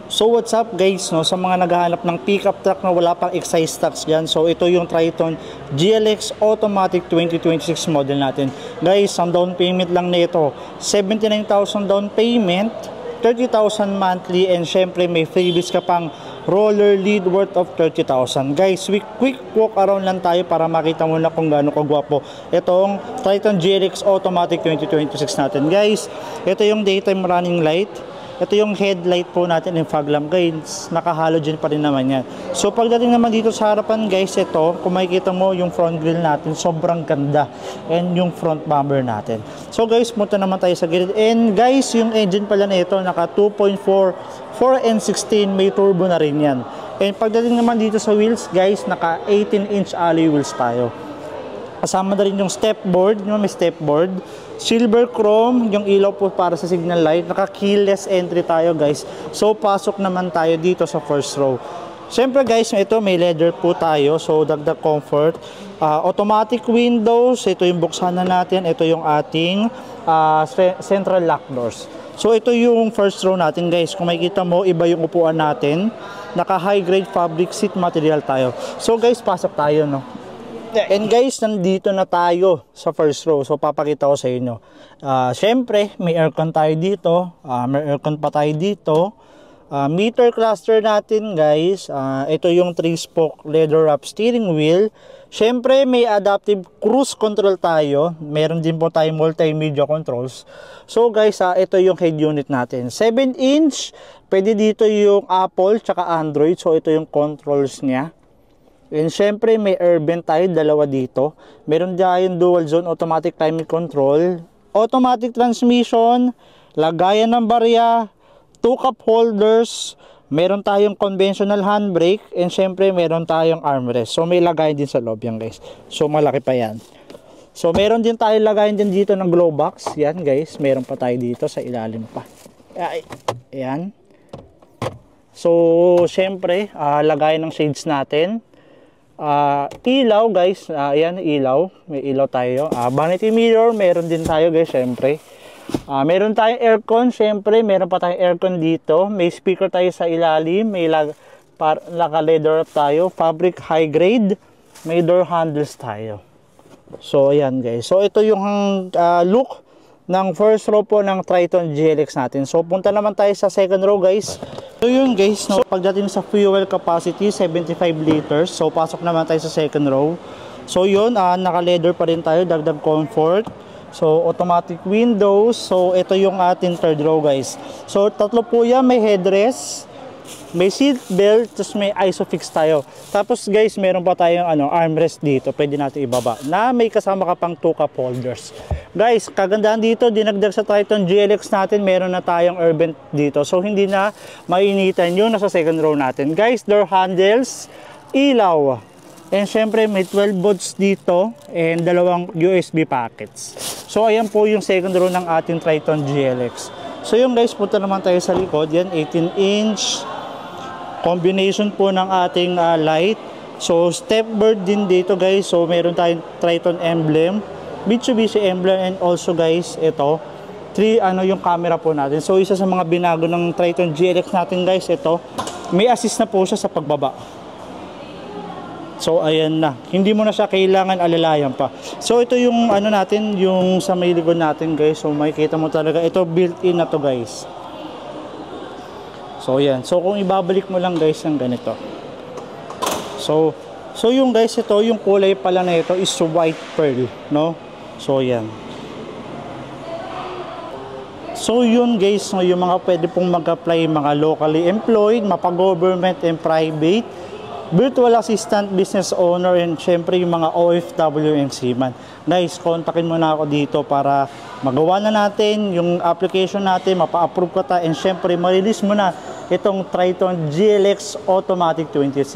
So what's up guys, no, sa mga naghahanap ng pickup truck na wala pang excise tax dyan, so ito yung Triton GLX Automatic 2026 model natin. Guys, ang down payment lang nito, 79,000 down payment, 30,000 monthly, and syempre may freebies ka pang roller lead worth of 30,000. Guys, quick walk around lang tayo para makita mo na kung gaano kagwapo itong Triton GLX Automatic 2026 natin. Guys, ito yung daytime running light. Ito yung headlight po natin, yung fog lamp. Guys, naka-halogen pa rin naman yan. So pagdating naman dito sa harapan guys, ito, kung makikita mo yung front grille natin, sobrang ganda. And yung front bumper natin. So guys, punta naman tayo sa gilid. And guys, yung engine pala na ito, naka 2.4 4N16, may turbo na rin yan. And pagdating naman dito sa wheels guys, naka 18-inch alloy wheels tayo. Kasama na rin yung stepboard, may stepboard, silver chrome, yung ilaw po para sa signal light, naka keyless entry tayo guys. So pasok naman tayo dito sa first row. Siyempre guys, ito may leather po tayo, so dagdag comfort. Automatic windows, ito yung buksan na natin, ito yung ating central lock doors. So ito yung first row natin guys, kung makikita mo iba yung upuan natin, naka high grade fabric seat material tayo. So guys, pasok tayo, no. And guys, nandito na tayo sa first row. So papakita ko sa inyo. Syempre, may aircon tayo dito. May aircon pa tayo dito. Meter cluster natin guys. Ito yung 3-spoke leather wrap steering wheel. Syempre, may adaptive cruise control tayo. Meron din po tayong multimedia controls. So guys, ito yung head unit natin. 7-inch. Pwede dito yung Apple tsaka Android. So ito yung controls niya. And syempre may air vent tayo, dalawa dito. Meron dyan dual zone automatic climate control, automatic transmission, lagayan ng barya, 2 cup holders, meron tayong conventional handbrake, and syempre meron tayong armrest. So may lagayan din sa loob yan guys. So malaki pa yan. So meron din tayo lagayan din dito ng glow box. Yan guys, meron pa tayo dito sa ilalim pa. Ayan. So syempre lagayan ng shades natin. Ilaw guys, ayan ilaw, may ilaw tayo. Vanity mirror, meron din tayo guys, syempre. Meron tayong aircon, syempre, meron pa tayong aircon dito. May speaker tayo sa ilalim, may naka leather wrap tayo, fabric high grade, may door handles tayo. So ayan guys, so ito yung look ng first row po ng Triton GLX natin. So punta naman tayo sa second row guys. So yun guys, no, pagdating sa fuel capacity 75 liters. So pasok naman tayo sa second row. So yun, naka leather pa rin tayo, dagdag comfort. So automatic windows. So ito yung ating third row guys. So tatlo po yan, may headrest, may seat belt, tapos may isofix tayo. Tapos guys, meron pa tayong armrest dito, pwede natin ibaba, na may kasama ka pang 2 cup holders. Guys, kagandahan dito, dinagdag sa Triton GLX natin, meron na tayong air vent dito. So hindi na mainitan yun nasa second row natin. Guys, door handles, ilaw. And syempre may 12 volts dito and dalawang USB packets. So ayan po yung second row ng ating Triton GLX. So yung guys, punta naman tayo sa likod. Yan, 18-inch. Combination po ng ating light. So stepbird din dito guys. So meron tayong Triton emblem, Mitsubishi emblem, and also guys, ito yung camera po natin. So isa sa mga binago ng Triton GLX natin guys, ito may assist na po siya sa pagbaba. So ayan na, hindi mo na siya kailangan alalayan pa. So ito yung natin, yung sa may likod natin guys. So makikita mo talaga, ito built-in na to guys. So yan, so kung ibabalik mo lang guys ng ganito. So yung guys, ito yung kulay pala na ito is white pearl, no? So yan. So yun guys, no, yung mga pwede pong mag-apply, mga locally employed, mapa-government and private, virtual assistant, business owner, and syempre yung mga OFW and seaman. Guys, kontakin mo na ako dito para magawa na natin yung application natin, mapa-approve ka ta, and syempre ma-release mo na itong Triton GLX Automatic 26.